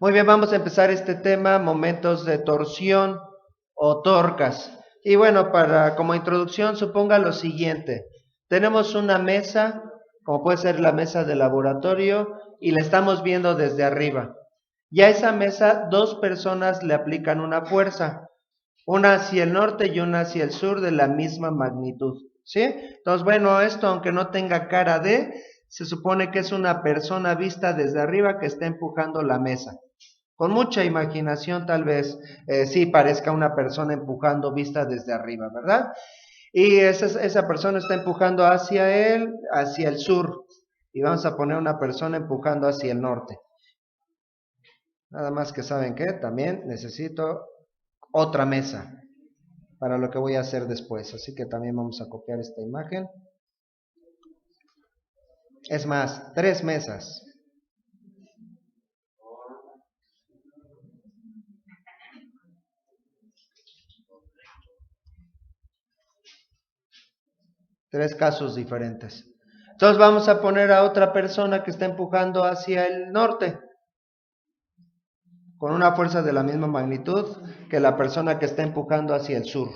Muy bien, vamos a empezar este tema, momentos de torsión o torcas. Y bueno, como introducción, suponga lo siguiente. Tenemos una mesa, como puede ser la mesa de laboratorio, y la estamos viendo desde arriba. Y a esa mesa, dos personas le aplican una fuerza, una hacia el norte y una hacia el sur de la misma magnitud. ¿Sí? Entonces, bueno, esto aunque no tenga cara de, se supone que es una persona vista desde arriba que está empujando la mesa. Con mucha imaginación tal vez sí parezca una persona empujando vista desde arriba, ¿verdad? Y esa persona está empujando hacia él, hacia el sur. Y vamos a poner una persona empujando hacia el norte. Nada más que saben que también necesito otra mesa para lo que voy a hacer después. Así que también vamos a copiar esta imagen. Es más, 3 mesas. Tres casos diferentes. Entonces vamos a poner a otra persona que está empujando hacia el norte, con una fuerza de la misma magnitud que la persona que está empujando hacia el sur.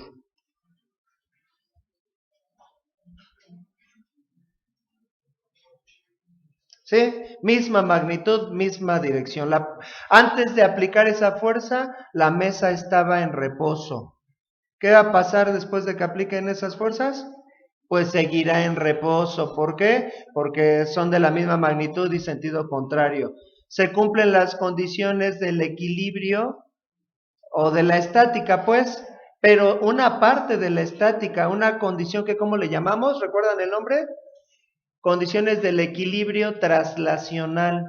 ¿Sí? Misma magnitud, misma dirección. Antes de aplicar esa fuerza, la mesa estaba en reposo. ¿Qué va a pasar después de que apliquen esas fuerzas? Pues seguirá en reposo. ¿Por qué? Porque son de la misma magnitud y sentido contrario. Se cumplen las condiciones del equilibrio o de la estática, pues, pero una parte de la estática, una condición que, ¿cómo le llamamos? ¿Recuerdan el nombre? Condiciones del equilibrio traslacional.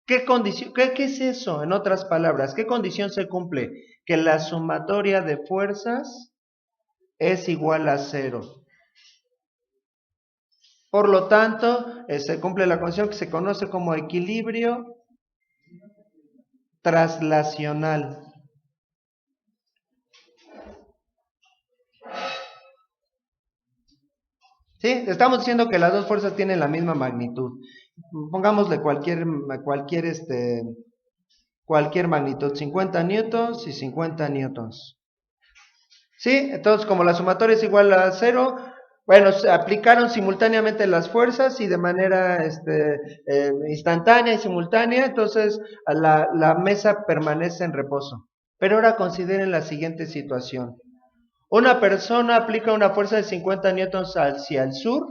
¿Qué es eso? En otras palabras, ¿qué condición se cumple? Que la sumatoria de fuerzas es igual a 0. Por lo tanto, se cumple la condición que se conoce como equilibrio traslacional. ¿Sí? Estamos diciendo que las dos fuerzas tienen la misma magnitud. Pongámosle cualquier magnitud, 50 newtons y 50 newtons. ¿Sí? Entonces, como la sumatoria es igual a 0, bueno, se aplicaron simultáneamente las fuerzas y de manera instantánea y simultánea, entonces la mesa permanece en reposo. Pero ahora consideren la siguiente situación. Una persona aplica una fuerza de 50 newtons hacia el sur,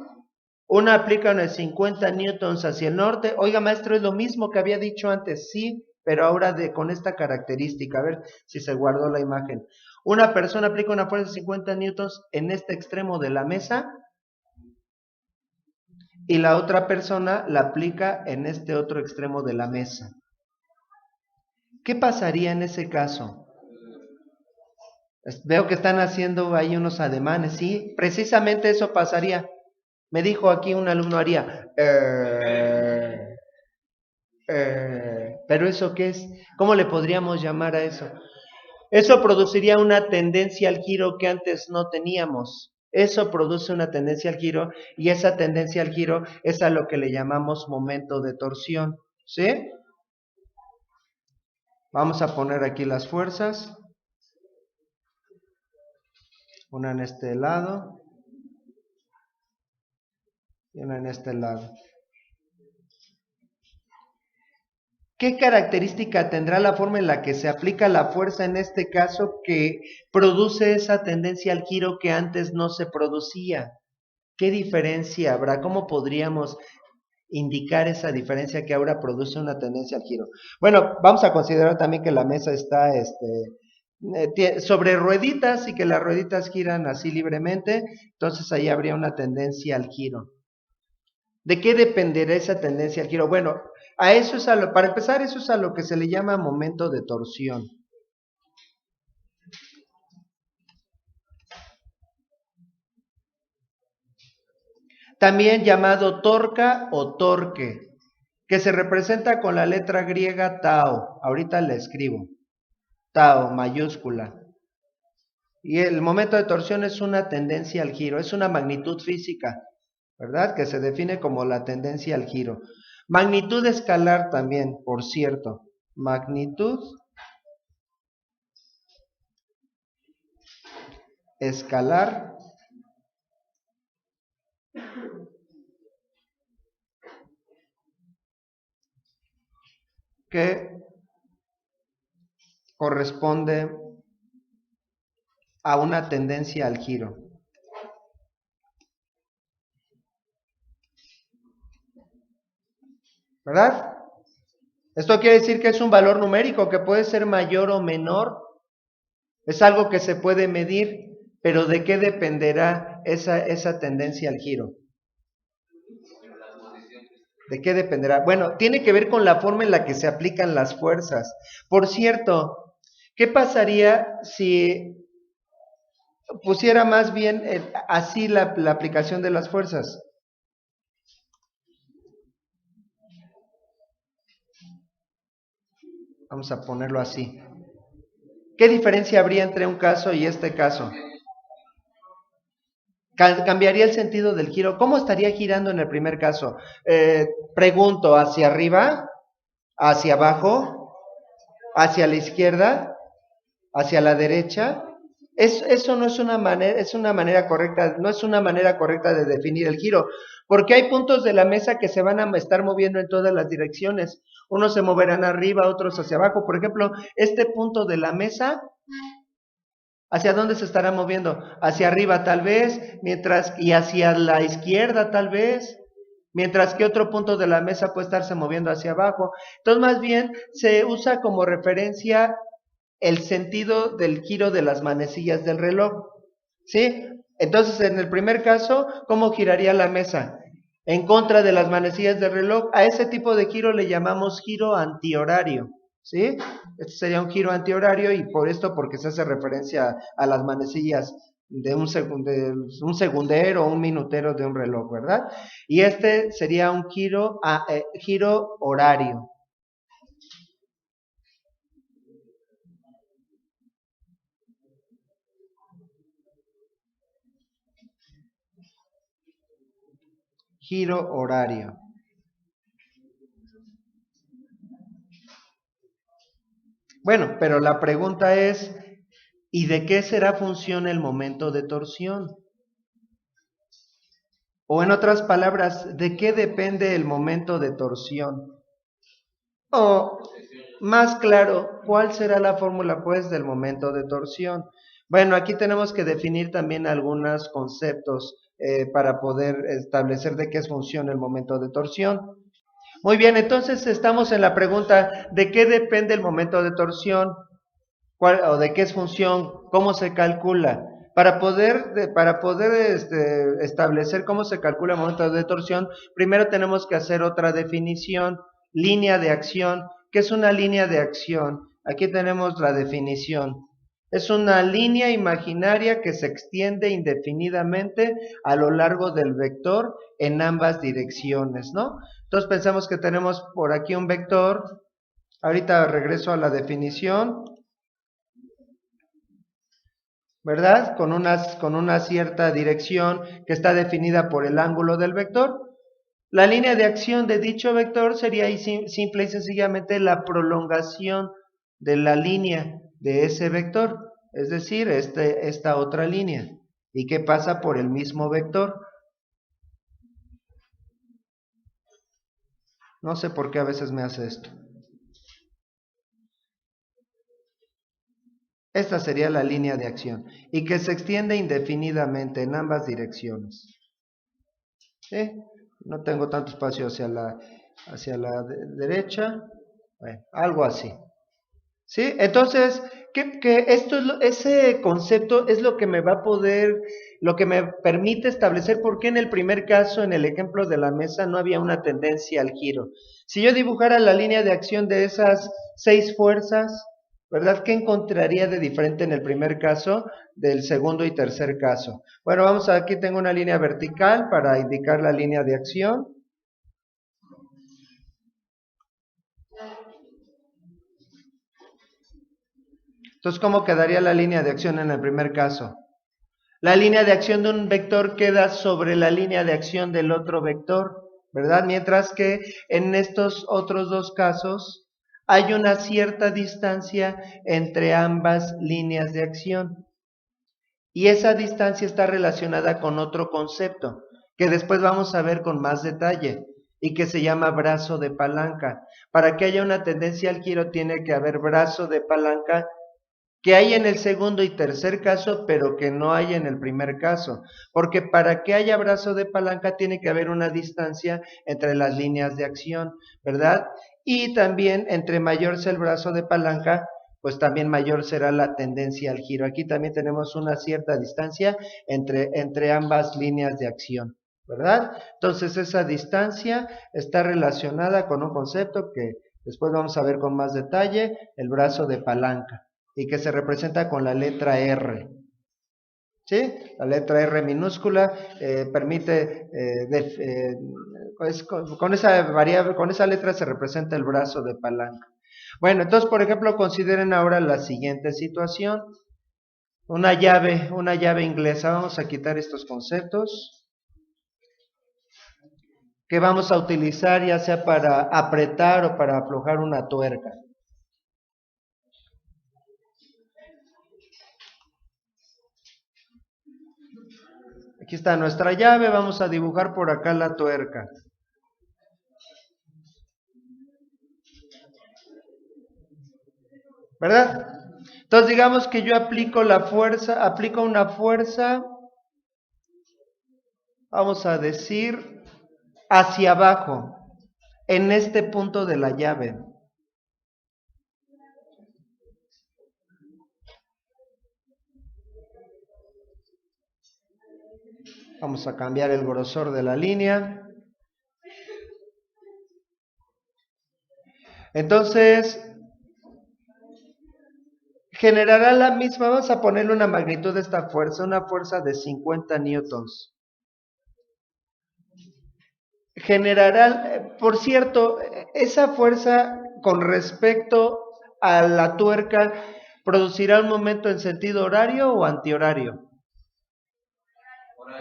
una aplica una de 50 newtons hacia el norte. Oiga, maestro, es lo mismo que había dicho antes, sí, pero ahora con esta característica. A ver si se guardó la imagen. Una persona aplica una fuerza de 50 newtons en este extremo de la mesa y la otra persona la aplica en este otro extremo de la mesa. ¿Qué pasaría en ese caso? Veo que están haciendo ahí unos ademanes, sí, precisamente eso pasaría. Me dijo aquí un alumno haría, pero ¿eso qué es? ¿Cómo le podríamos llamar a eso? Eso produciría una tendencia al giro que antes no teníamos. Eso produce una tendencia al giro y esa tendencia al giro es a lo que le llamamos momento de torsión. ¿Sí? Vamos a poner aquí las fuerzas. Una en este lado y una en este lado. ¿Qué característica tendrá la forma en la que se aplica la fuerza en este caso que produce esa tendencia al giro que antes no se producía? ¿Qué diferencia habrá? ¿Cómo podríamos indicar esa diferencia que ahora produce una tendencia al giro? Bueno, vamos a considerar también que la mesa está sobre rueditas y que las rueditas giran así libremente, entonces ahí habría una tendencia al giro. ¿De qué dependerá esa tendencia al giro? Bueno, para empezar, eso es a lo que se le llama momento de torsión. También llamado torca o torque, que se representa con la letra griega tau. Ahorita la escribo. Tau, mayúscula. Y el momento de torsión es una tendencia al giro, es una magnitud física, ¿verdad? Que se define como la tendencia al giro. Magnitud escalar también, por cierto. magnitud escalar que corresponde a una tendencia al giro. ¿Verdad? Esto quiere decir que es un valor numérico que puede ser mayor o menor. Es algo que se puede medir, pero ¿de qué dependerá esa tendencia al giro? ¿De qué dependerá? Bueno, tiene que ver con la forma en la que se aplican las fuerzas. Por cierto, ¿qué pasaría si pusiera más bien así la aplicación de las fuerzas? Vamos a ponerlo así. ¿Qué diferencia habría entre un caso y este caso? Cambiaría el sentido del giro. ¿Cómo estaría girando en el primer caso? Pregunto, ¿hacia arriba? ¿Hacia abajo? ¿Hacia la izquierda? ¿Hacia la derecha? Eso no es una manera, es una manera correcta, no es una manera correcta de definir el giro, porque hay puntos de la mesa que se van a estar moviendo en todas las direcciones. Unos se moverán arriba, otros hacia abajo. Por ejemplo, este punto de la mesa, ¿hacia dónde se estará moviendo? Hacia arriba tal vez, y hacia la izquierda tal vez, mientras que otro punto de la mesa puede estarse moviendo hacia abajo. Entonces, más bien se usa como referencia el sentido del giro de las manecillas del reloj, ¿sí? Entonces, en el primer caso, ¿cómo giraría la mesa? En contra de las manecillas del reloj. A ese tipo de giro le llamamos giro antihorario, ¿sí? Este sería un giro antihorario y por esto porque se hace referencia a las manecillas de un segundero o un minutero de un reloj, ¿verdad? Y este sería un giro horario. Giro horario. Bueno, pero la pregunta es, ¿y de qué será función el momento de torsión? O en otras palabras, ¿de qué depende el momento de torsión? O, más claro, ¿cuál será la fórmula, pues, del momento de torsión? Bueno, aquí tenemos que definir también algunos conceptos para poder establecer de qué es función el momento de torsión. Muy bien, entonces estamos en la pregunta, ¿de qué depende el momento de torsión? O de qué es función, cómo se calcula. Para poder establecer cómo se calcula el momento de torsión, primero tenemos que hacer otra definición, línea de acción. ¿Qué es una línea de acción? Aquí tenemos la definición. Es una línea imaginaria que se extiende indefinidamente a lo largo del vector en ambas direcciones, ¿no? Entonces pensamos que tenemos por aquí un vector. Ahorita regreso a la definición. ¿Verdad? Con una cierta dirección que está definida por el ángulo del vector. La línea de acción de dicho vector sería simple y sencillamente la prolongación de la línea de ese vector, es decir, esta otra línea, y que pasa por el mismo vector. No sé por qué a veces me hace esto. Esta sería la línea de acción y que se extiende indefinidamente en ambas direcciones. ¿Sí? No tengo tanto espacio hacia la derecha. Bueno, algo así. ¿Sí? Entonces, ese concepto es lo que me va a poder, lo que me permite establecer por qué en el primer caso, en el ejemplo de la mesa, no había una tendencia al giro. Si yo dibujara la línea de acción de esas 6 fuerzas, ¿verdad? ¿Qué encontraría de diferente en el primer caso del segundo y tercer caso? Bueno, aquí tengo una línea vertical para indicar la línea de acción. Entonces, ¿cómo quedaría la línea de acción en el primer caso? La línea de acción de un vector queda sobre la línea de acción del otro vector, ¿verdad? Mientras que en estos otros dos casos hay una cierta distancia entre ambas líneas de acción. Y esa distancia está relacionada con otro concepto, que después vamos a ver con más detalle, y que se llama brazo de palanca. Para que haya una tendencia al giro tiene que haber brazo de palanca que hay en el segundo y tercer caso, pero que no hay en el primer caso. Porque para que haya brazo de palanca tiene que haber una distancia entre las líneas de acción, ¿verdad? Y también entre mayor sea el brazo de palanca, pues también mayor será la tendencia al giro. Aquí también tenemos una cierta distancia entre ambas líneas de acción, ¿verdad? Entonces esa distancia está relacionada con un concepto que después vamos a ver con más detalle, el brazo de palanca, y que se representa con la letra R. ¿Sí? La letra R minúscula permite, con esa variable, con esa letra se representa el brazo de palanca. Bueno, entonces, por ejemplo, consideren ahora la siguiente situación. Una llave inglesa. Vamos a quitar estos conceptos que vamos a utilizar ya sea para apretar o para aflojar una tuerca. Aquí está nuestra llave, vamos a dibujar por acá la tuerca. ¿Verdad? Entonces digamos que yo aplico una fuerza, vamos a decir, hacia abajo, en este punto de la llave. Vamos a cambiar el grosor de la línea. Entonces, generará la misma, vamos a ponerle una magnitud de esta fuerza, una fuerza de 50 newtons. Generará, por cierto, esa fuerza con respecto a la tuerca, ¿producirá un momento en sentido horario o antihorario?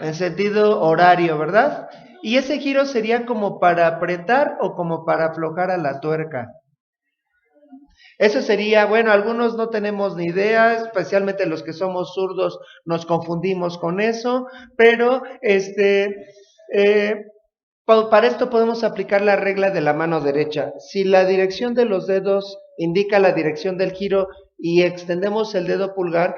En sentido horario, ¿verdad? Y ese giro sería como para apretar o como para aflojar a la tuerca. Eso sería, bueno, algunos no tenemos ni idea, especialmente los que somos zurdos nos confundimos con eso, pero para esto podemos aplicar la regla de la mano derecha. Si la dirección de los dedos indica la dirección del giro y extendemos el dedo pulgar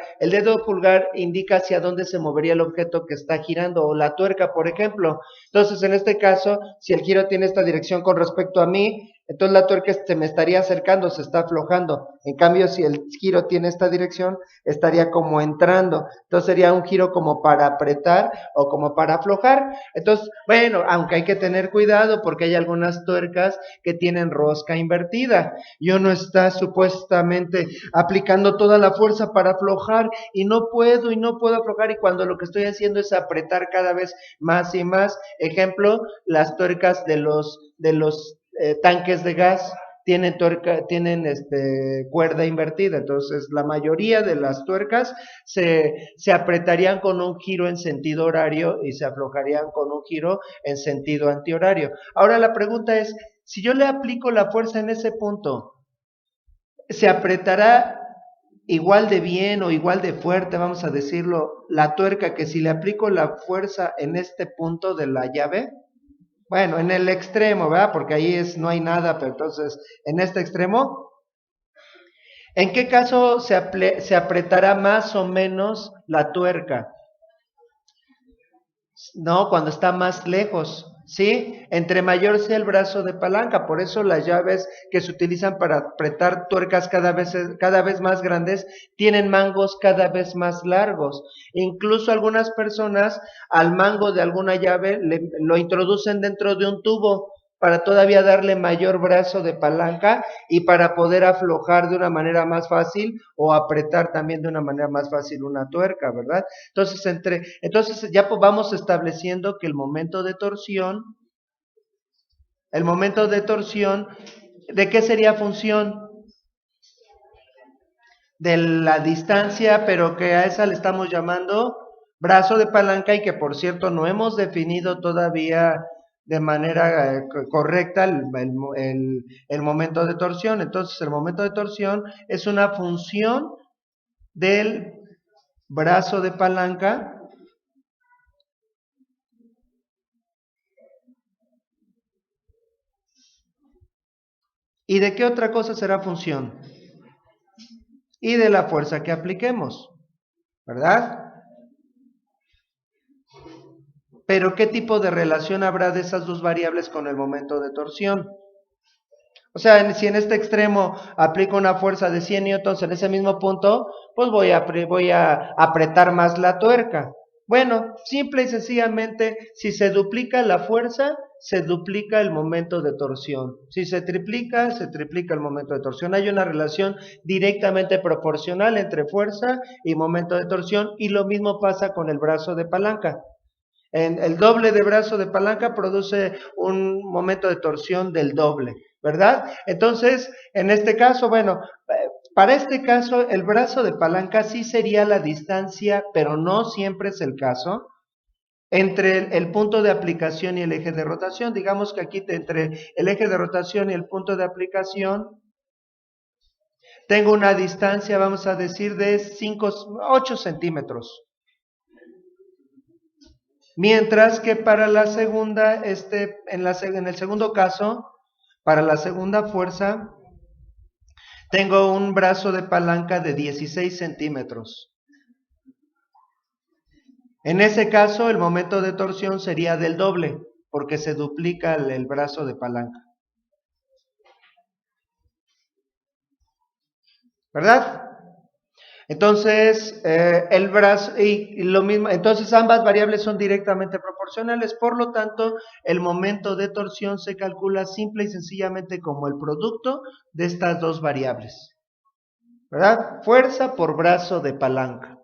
indica hacia dónde se movería el objeto que está girando, o la tuerca, por ejemplo. Entonces, en este caso, si el giro tiene esta dirección con respecto a mí, entonces la tuerca se me estaría acercando, se está aflojando. En cambio, si el giro tiene esta dirección, estaría como entrando. Entonces sería un giro como para apretar o como para aflojar. Entonces, bueno, aunque hay que tener cuidado porque hay algunas tuercas que tienen rosca invertida y uno está supuestamente aplicando toda la fuerza para aflojar y no puedo aflojar, y cuando lo que estoy haciendo es apretar cada vez más y más. Ejemplo, las tuercas de los tanques de gas tienen cuerda invertida. Entonces la mayoría de las tuercas se apretarían con un giro en sentido horario y se aflojarían con un giro en sentido antihorario. Ahora la pregunta es, si yo le aplico la fuerza en ese punto, ¿se apretará igual de bien o igual de fuerte, vamos a decirlo, la tuerca que si le aplico la fuerza en este punto de la llave? Bueno, en el extremo, ¿verdad? Porque ahí no hay nada, pero entonces, en este extremo, ¿en qué caso se apretará más o menos la tuerca? No, cuando está más lejos, ¿sí? Entre mayor sea el brazo de palanca, por eso las llaves que se utilizan para apretar tuercas cada vez más grandes tienen mangos cada vez más largos. Incluso algunas personas al mango de alguna llave lo introducen dentro de un tubo para todavía darle mayor brazo de palanca y para poder aflojar de una manera más fácil o apretar también de una manera más fácil una tuerca, ¿verdad? Entonces ya vamos estableciendo que el momento de torsión, ¿de qué sería función? De la distancia, pero que a esa le estamos llamando brazo de palanca, y que por cierto no hemos definido todavía de manera correcta el momento de torsión. Entonces, el momento de torsión es una función del brazo de palanca y de qué otra cosa será función y de la fuerza que apliquemos, ¿verdad? Pero ¿qué tipo de relación habrá de esas dos variables con el momento de torsión? O sea, si en este extremo aplico una fuerza de 100 newtons en ese mismo punto, pues voy a apretar más la tuerca. Bueno, simple y sencillamente, si se duplica la fuerza, se duplica el momento de torsión. Si se triplica el momento de torsión. Hay una relación directamente proporcional entre fuerza y momento de torsión, y lo mismo pasa con el brazo de palanca. El doble de brazo de palanca produce un momento de torsión del doble, ¿verdad? Entonces, en este caso, bueno, para este caso, el brazo de palanca sí sería la distancia, pero no siempre es el caso, entre el punto de aplicación y el eje de rotación. Digamos que aquí entre el eje de rotación y el punto de aplicación tengo una distancia, vamos a decir, de 8 centímetros. Mientras que para la segunda, en el segundo caso, para la segunda fuerza, tengo un brazo de palanca de 16 centímetros. En ese caso, el momento de torsión sería del doble, porque se duplica el brazo de palanca. ¿Verdad? Entonces, el brazo, y lo mismo, entonces ambas variables son directamente proporcionales, por lo tanto, el momento de torsión se calcula simple y sencillamente como el producto de estas dos variables. ¿Verdad? Fuerza por brazo de palanca.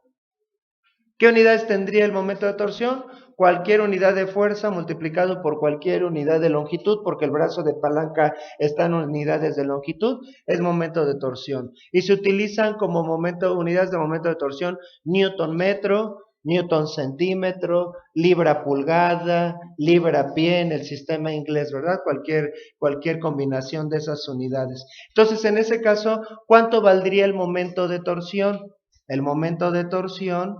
¿Qué unidades tendría el momento de torsión? Cualquier unidad de fuerza multiplicado por cualquier unidad de longitud, porque el brazo de palanca está en unidades de longitud, es momento de torsión. Y se utilizan como unidades de momento de torsión, newton metro, newton centímetro, libra pulgada, libra pie en el sistema inglés, ¿verdad? Cualquier combinación de esas unidades. Entonces, en ese caso, ¿cuánto valdría el momento de torsión? El momento de torsión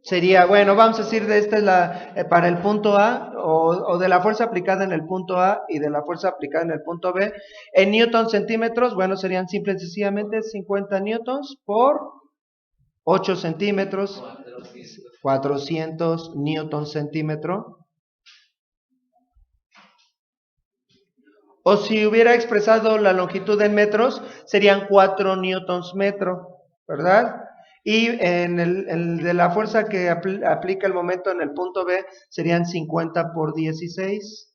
sería, bueno, vamos a decir, esta es para el punto A, o de la fuerza aplicada en el punto A y de la fuerza aplicada en el punto B. En newtons centímetros, bueno, serían simple y sencillamente 50 newtons por 8 centímetros, 400 newtons centímetro. O si hubiera expresado la longitud en metros, serían 4 newtons metro, ¿verdad? Y en el de la fuerza que aplica el momento en el punto B serían 50 por 16.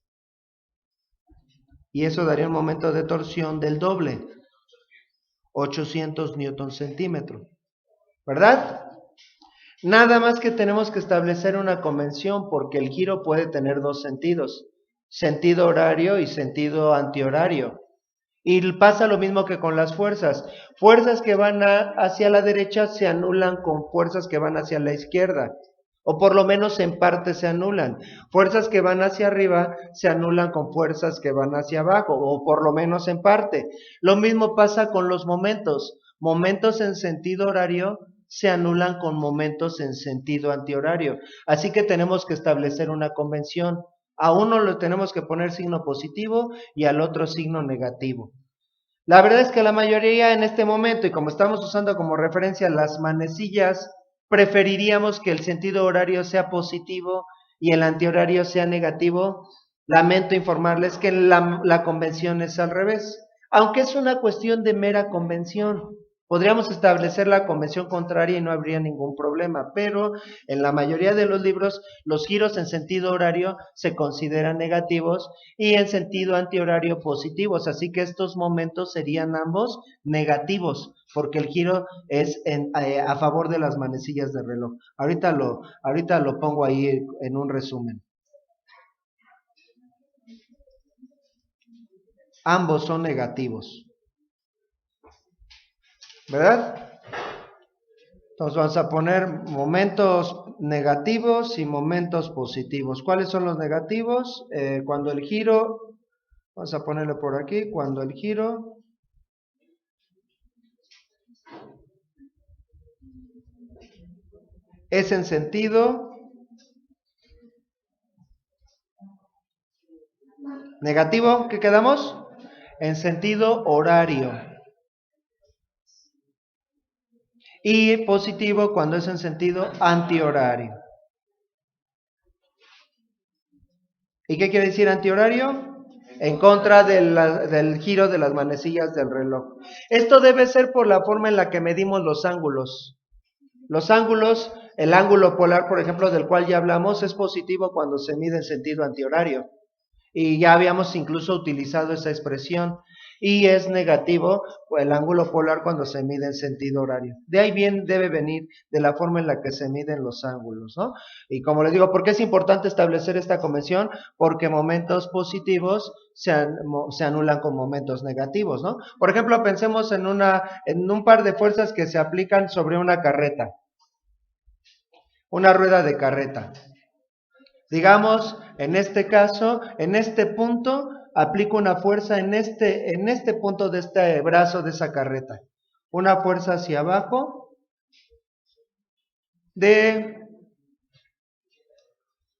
Y eso daría un momento de torsión del doble, 800 newtons centímetro, ¿verdad? Nada más que tenemos que establecer una convención porque el giro puede tener dos sentidos, sentido horario y sentido antihorario. Y pasa lo mismo que con las fuerzas. Fuerzas que van hacia la derecha se anulan con fuerzas que van hacia la izquierda. O por lo menos en parte se anulan. Fuerzas que van hacia arriba se anulan con fuerzas que van hacia abajo, o por lo menos en parte. Lo mismo pasa con los momentos. Momentos en sentido horario se anulan con momentos en sentido antihorario. Así que tenemos que establecer una convención. A uno le tenemos que poner signo positivo y al otro signo negativo. La verdad es que la mayoría en este momento, y como estamos usando como referencia las manecillas, preferiríamos que el sentido horario sea positivo y el antihorario sea negativo. Lamento informarles que la convención es al revés, aunque es una cuestión de mera convención. Podríamos establecer la convención contraria y no habría ningún problema, pero en la mayoría de los libros los giros en sentido horario se consideran negativos y en sentido antihorario positivos, así que estos momentos serían ambos negativos, porque el giro es a favor de las manecillas de reloj. Ahorita lo pongo ahí en un resumen. Ambos son negativos, ¿verdad? Entonces vamos a poner momentos negativos y momentos positivos. ¿Cuáles son los negativos? Cuando el giro, vamos a ponerlo por aquí, cuando el giro es en sentido negativo, ¿qué quedamos? En sentido horario. Y positivo cuando es en sentido antihorario. ¿Y qué quiere decir antihorario? En contra del giro de las manecillas del reloj. Esto debe ser por la forma en la que medimos los ángulos. Los ángulos, el ángulo polar, por ejemplo, del cual ya hablamos, es positivo cuando se mide en sentido antihorario. Y ya habíamos incluso utilizado esa expresión. Y es negativo el ángulo polar cuando se mide en sentido horario. De ahí bien debe venir de la forma en la que se miden los ángulos, ¿no? Y como les digo, ¿por qué es importante establecer esta convención? Porque momentos positivos se anulan con momentos negativos, ¿no? Por ejemplo, pensemos en un par de fuerzas que se aplican sobre una carreta, una rueda de carreta. Digamos, en este caso, en este punto, aplico una fuerza en este punto de este brazo de esa carreta. Una fuerza hacia abajo de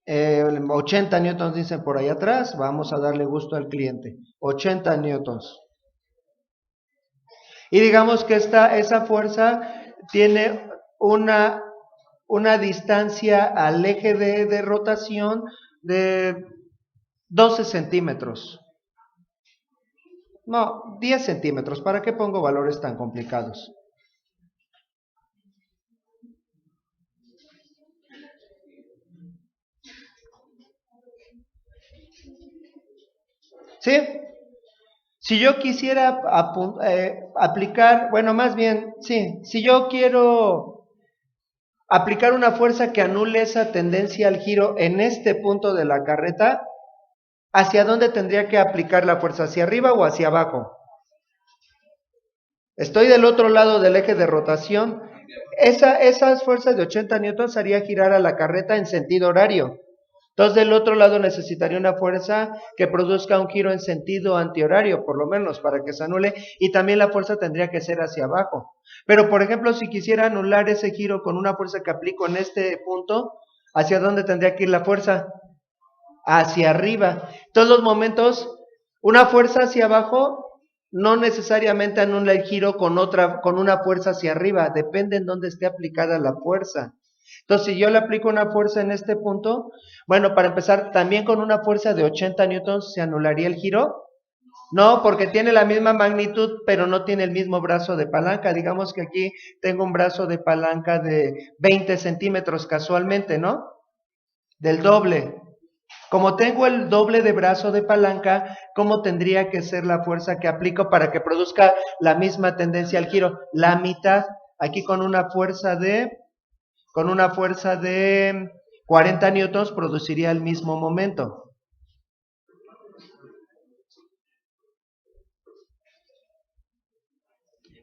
80 newtons, dicen por ahí atrás. Vamos a darle gusto al cliente. 80 newtons. Y digamos que esa fuerza tiene una distancia al eje de rotación de 12 centímetros. No, 10 centímetros. ¿Para qué pongo valores tan complicados? ¿Sí? Si yo quisiera aplicar, bueno, más bien, sí, si yo quiero aplicar una fuerza que anule esa tendencia al giro en este punto de la carreta, ¿hacia dónde tendría que aplicar la fuerza? ¿Hacia arriba o hacia abajo? Estoy del otro lado del eje de rotación. Esas fuerzas de 80 newtons haría girar a la carreta en sentido horario. Entonces del otro lado necesitaría una fuerza que produzca un giro en sentido antihorario, por lo menos, para que se anule, y también la fuerza tendría que ser hacia abajo. Pero, por ejemplo, si quisiera anular ese giro con una fuerza que aplico en este punto, ¿hacia dónde tendría que ir la fuerza? Hacia arriba. Todos los momentos, una fuerza hacia abajo no necesariamente anula el giro con una fuerza hacia arriba, depende en dónde esté aplicada la fuerza. Entonces, si yo le aplico una fuerza en este punto, bueno, para empezar, también con una fuerza de 80 newtons se anularía el giro. No, porque tiene la misma magnitud, pero no tiene el mismo brazo de palanca. Digamos que aquí tengo un brazo de palanca de 20 centímetros casualmente, ¿no? Del doble. Como tengo el doble de brazo de palanca, ¿cómo tendría que ser la fuerza que aplico para que produzca la misma tendencia al giro? La mitad, aquí con una fuerza de 40 newtons produciría el mismo momento.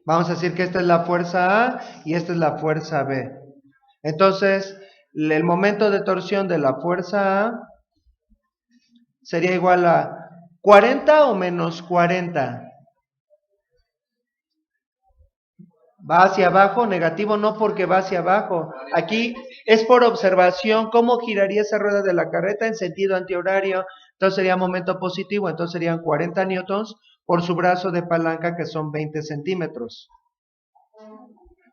Vamos a decir que esta es la fuerza A y esta es la fuerza B. Entonces, el momento de torsión de la fuerza A sería igual a 40 o menos 40. Va hacia abajo, negativo no porque va hacia abajo. Aquí es por observación cómo giraría esa rueda de la carreta en sentido antihorario. Entonces sería momento positivo, entonces serían 40 newtons por su brazo de palanca que son 20 centímetros.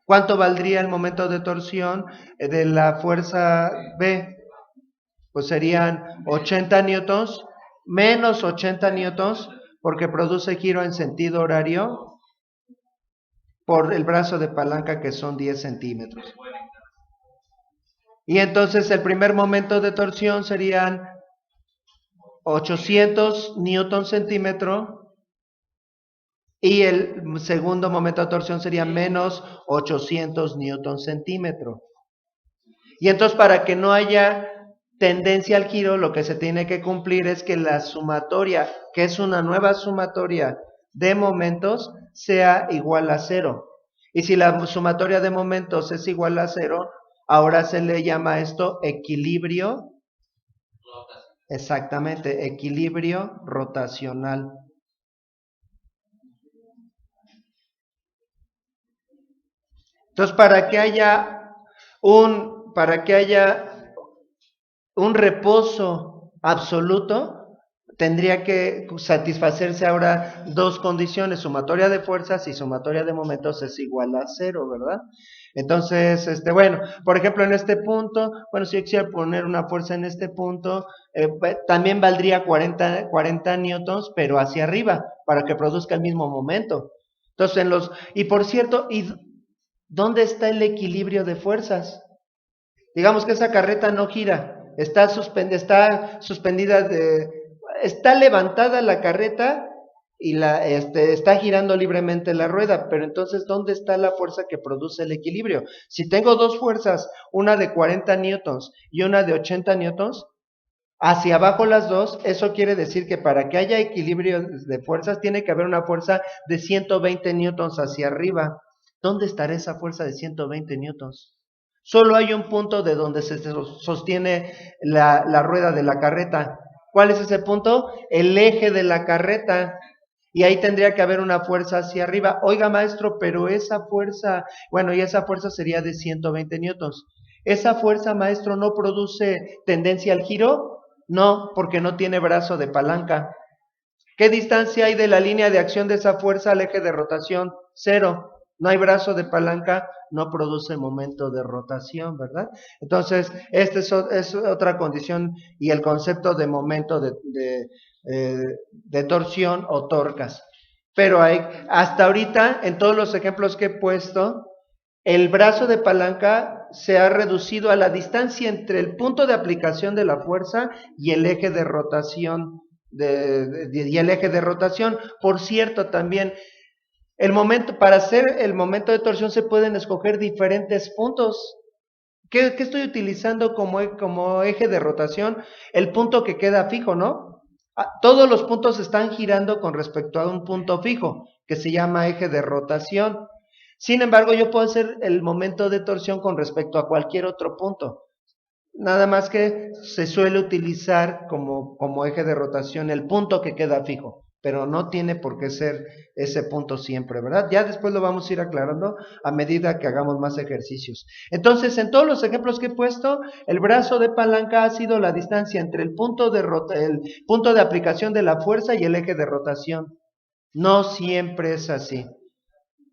¿Cuánto valdría el momento de torsión de la fuerza B? Pues serían 80 newtons menos 80 newtons porque produce giro en sentido horario por el brazo de palanca que son 10 centímetros. Y entonces el primer momento de torsión serían 800 newton centímetro y el segundo momento de torsión sería menos 800 newton centímetro. Y entonces para que no haya tendencia al giro, lo que se tiene que cumplir es que la sumatoria, que es una nueva sumatoria de momentos, sea igual a 0. Y si la sumatoria de momentos es igual a 0, ahora se le llama esto equilibrio. Exactamente, equilibrio rotacional. Entonces, para que haya un reposo absoluto, tendría que satisfacerse ahora dos condiciones: sumatoria de fuerzas y sumatoria de momentos es igual a 0, ¿verdad? Entonces, bueno, por ejemplo, en este punto, bueno, si yo quisiera poner una fuerza en este punto, también valdría 40 newtons, pero hacia arriba, para que produzca el mismo momento. Entonces, y por cierto, ¿dónde está el equilibrio de fuerzas? Digamos que esa carreta no gira, está suspendida, está levantada la carreta y está girando libremente la rueda, pero entonces, ¿dónde está la fuerza que produce el equilibrio? Si tengo dos fuerzas, una de 40 newtons y una de 80 newtons, hacia abajo las dos, eso quiere decir que para que haya equilibrio de fuerzas, tiene que haber una fuerza de 120 newtons hacia arriba. ¿Dónde estará esa fuerza de 120 newtons? Solo hay un punto de donde se sostiene la rueda de la carreta. ¿Cuál es ese punto? El eje de la carreta. Y ahí tendría que haber una fuerza hacia arriba. Oiga, maestro, pero esa fuerza, bueno, y esa fuerza sería de 120 newtons. ¿Esa fuerza, maestro, no produce tendencia al giro? No, porque no tiene brazo de palanca. ¿Qué distancia hay de la línea de acción de esa fuerza al eje de rotación? 0. No hay brazo de palanca, no produce momento de rotación, ¿verdad? Entonces, esta es otra condición, y el concepto de momento de torsión o torcas. Pero hasta ahorita, en todos los ejemplos que he puesto, el brazo de palanca se ha reducido a la distancia entre el punto de aplicación de la fuerza y el eje de rotación. Y el eje de rotación. Por cierto, también para hacer el momento de torsión se pueden escoger diferentes puntos. ¿Qué estoy utilizando como eje de rotación? El punto que queda fijo, ¿no? Todos los puntos están girando con respecto a un punto fijo, que se llama eje de rotación. Sin embargo, yo puedo hacer el momento de torsión con respecto a cualquier otro punto. Nada más que se suele utilizar como eje de rotación el punto que queda fijo, pero no tiene por qué ser ese punto siempre, ¿verdad? Ya después lo vamos a ir aclarando a medida que hagamos más ejercicios. Entonces, en todos los ejemplos que he puesto, el brazo de palanca ha sido la distancia entre el punto de aplicación de la fuerza y el eje de rotación. No siempre es así.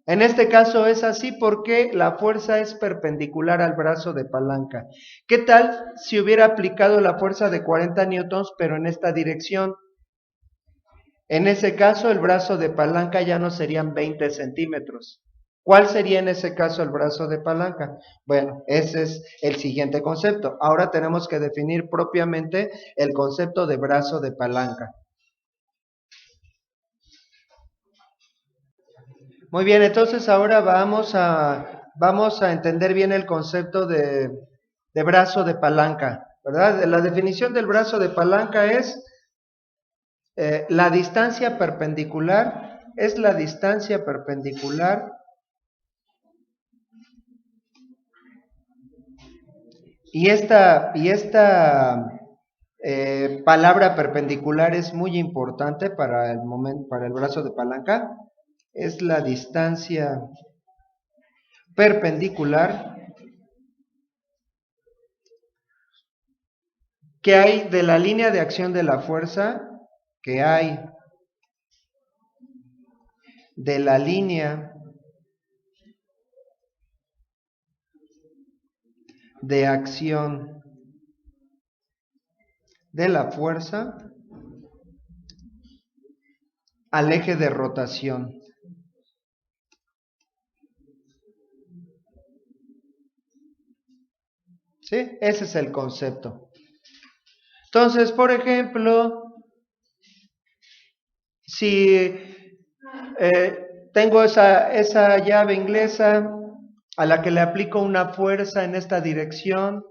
En este caso es así porque la fuerza es perpendicular al brazo de palanca. ¿Qué tal si hubiera aplicado la fuerza de 40 newtons, pero en esta dirección? En ese caso, el brazo de palanca ya no serían 20 centímetros. ¿Cuál sería en ese caso el brazo de palanca? Bueno, ese es el siguiente concepto. Ahora tenemos que definir propiamente el concepto de brazo de palanca. Muy bien, entonces ahora vamos a entender bien el concepto de brazo de palanca, ¿verdad? La definición del brazo de palanca es la distancia perpendicular, y esta palabra perpendicular es muy importante para el brazo de palanca. Es la distancia perpendicular que hay de la línea de acción de la fuerza, que hay de la línea de acción de la fuerza al eje de rotación. ¿Sí? Ese es el concepto. Entonces, por ejemplo, si tengo esa llave inglesa a la que le aplico una fuerza en esta dirección,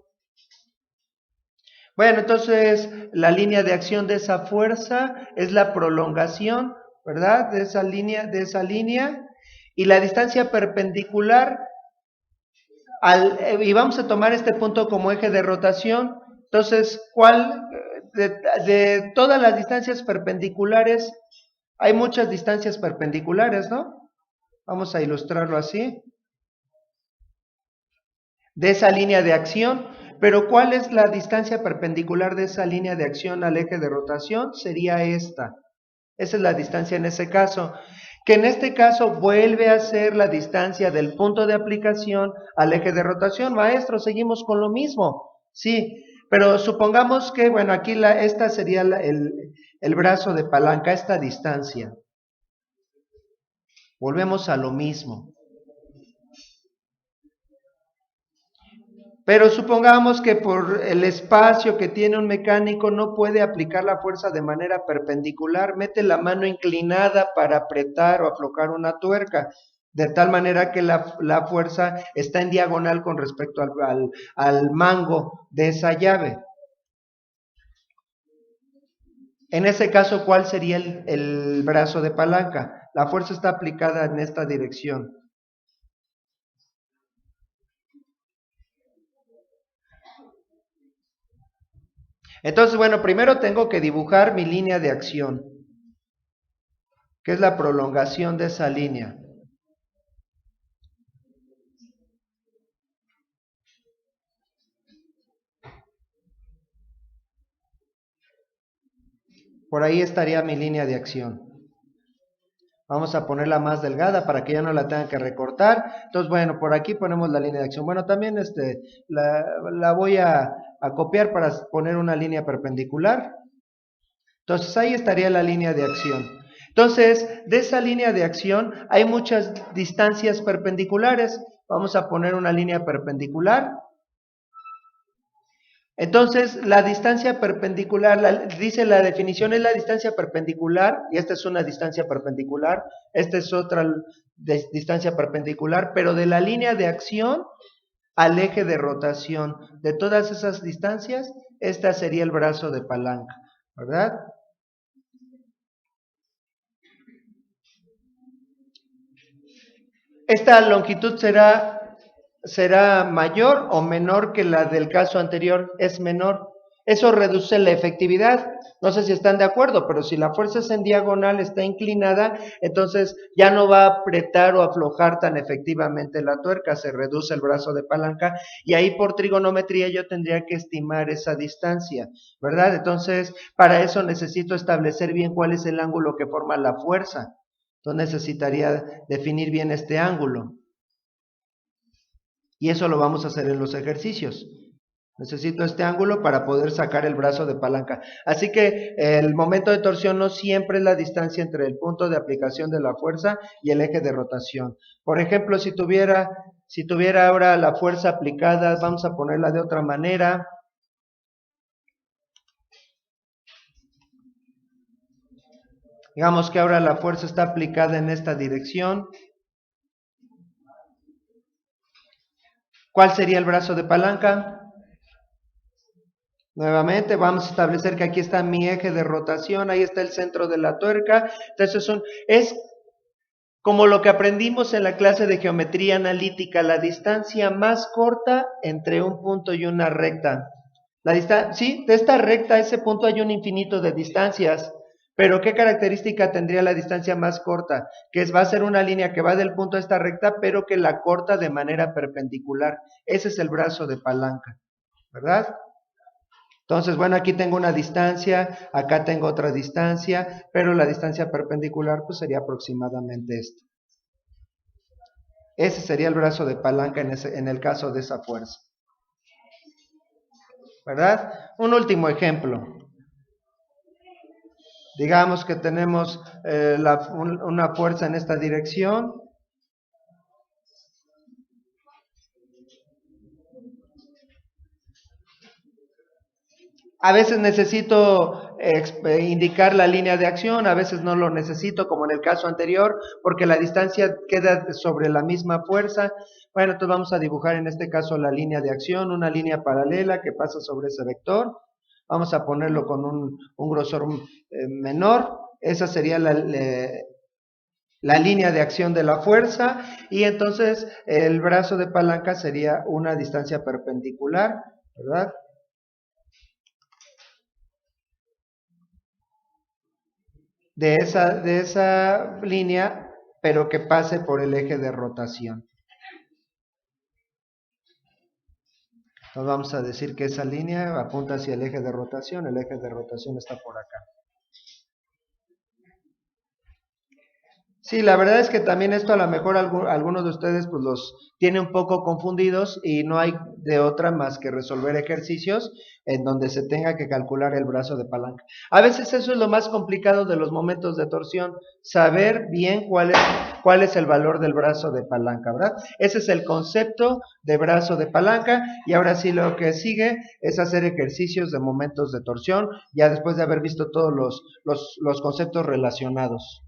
bueno, entonces la línea de acción de esa fuerza es la prolongación, ¿verdad? De esa línea, Y la distancia perpendicular, y vamos a tomar este punto como eje de rotación. Entonces, ¿cuál de todas las distancias perpendiculares? Hay muchas distancias perpendiculares, ¿no? Vamos a ilustrarlo así. De esa línea de acción. Pero ¿cuál es la distancia perpendicular de esa línea de acción al eje de rotación? Sería esta. Esa es la distancia en ese caso. Que en este caso vuelve a ser la distancia del punto de aplicación al eje de rotación. Maestro, seguimos con lo mismo. Sí, pero supongamos que, bueno, aquí esta sería el brazo de palanca, esta distancia. Volvemos a lo mismo. Pero supongamos que por el espacio que tiene un mecánico no puede aplicar la fuerza de manera perpendicular, mete la mano inclinada para apretar o aflojar una tuerca, de tal manera que la fuerza está en diagonal con respecto al mango de esa llave. En ese caso, ¿cuál sería el brazo de palanca? La fuerza está aplicada en esta dirección. Entonces, bueno, primero tengo que dibujar mi línea de acción, que es la prolongación de esa línea. Por ahí estaría mi línea de acción. Vamos a ponerla más delgada para que ya no la tengan que recortar. Entonces, bueno, por aquí ponemos la línea de acción. Bueno, también la voy a copiar para poner una línea perpendicular. Entonces, ahí estaría la línea de acción. Entonces, de esa línea de acción hay muchas distancias perpendiculares. Vamos a poner una línea perpendicular. Entonces, la distancia perpendicular, dice la definición, es la distancia perpendicular, y esta es una distancia perpendicular, esta es otra distancia perpendicular, pero de la línea de acción al eje de rotación. De todas esas distancias, esta sería el brazo de palanca, ¿verdad? Esta longitud será mayor o menor que la del caso anterior, es menor. Eso reduce la efectividad. No sé si están de acuerdo, pero si la fuerza es en diagonal, está inclinada, entonces ya no va a apretar o aflojar tan efectivamente la tuerca, se reduce el brazo de palanca y ahí por trigonometría yo tendría que estimar esa distancia, ¿verdad? Entonces, para eso necesito establecer bien cuál es el ángulo que forma la fuerza. Entonces necesitaría definir bien este ángulo. Y eso lo vamos a hacer en los ejercicios. Necesito este ángulo para poder sacar el brazo de palanca. Así que el momento de torsión no siempre es la distancia entre el punto de aplicación de la fuerza y el eje de rotación. Por ejemplo, si tuviera ahora la fuerza aplicada, vamos a ponerla de otra manera. Digamos que ahora la fuerza está aplicada en esta dirección. ¿Cuál sería el brazo de palanca? Nuevamente vamos a establecer que aquí está mi eje de rotación, ahí está el centro de la tuerca. Entonces es como lo que aprendimos en la clase de geometría analítica, la distancia más corta entre un punto y una recta. Sí, de esta recta a ese punto hay un infinito de distancias, pero ¿qué característica tendría la distancia más corta? Que va a ser una línea que va del punto a esta recta, pero que la corta de manera perpendicular. Ese es el brazo de palanca, ¿verdad? Entonces, bueno, aquí tengo una distancia, acá tengo otra distancia, pero la distancia perpendicular pues sería aproximadamente esta. Ese sería el brazo de palanca en el caso de esa fuerza. ¿Verdad? Un último ejemplo. Digamos que tenemos una fuerza en esta dirección. A veces necesito indicar la línea de acción, a veces no lo necesito, como en el caso anterior, porque la distancia queda sobre la misma fuerza. Bueno, entonces vamos a dibujar en este caso la línea de acción, una línea paralela que pasa sobre ese vector. Vamos a ponerlo con un grosor menor. Esa sería la la línea de acción de la fuerza, y entonces el brazo de palanca sería una distancia perpendicular, ¿verdad? De esa línea, pero que pase por el eje de rotación. Entonces vamos a decir que esa línea apunta hacia el eje de rotación está por acá. Sí, la verdad es que también esto a lo mejor algunos de ustedes pues los tiene un poco confundidos y no hay de otra más que resolver ejercicios en donde se tenga que calcular el brazo de palanca. A veces eso es lo más complicado de los momentos de torsión, saber bien cuál es el valor del brazo de palanca, ¿verdad? Ese es el concepto de brazo de palanca, y ahora sí lo que sigue es hacer ejercicios de momentos de torsión, ya después de haber visto todos los conceptos relacionados.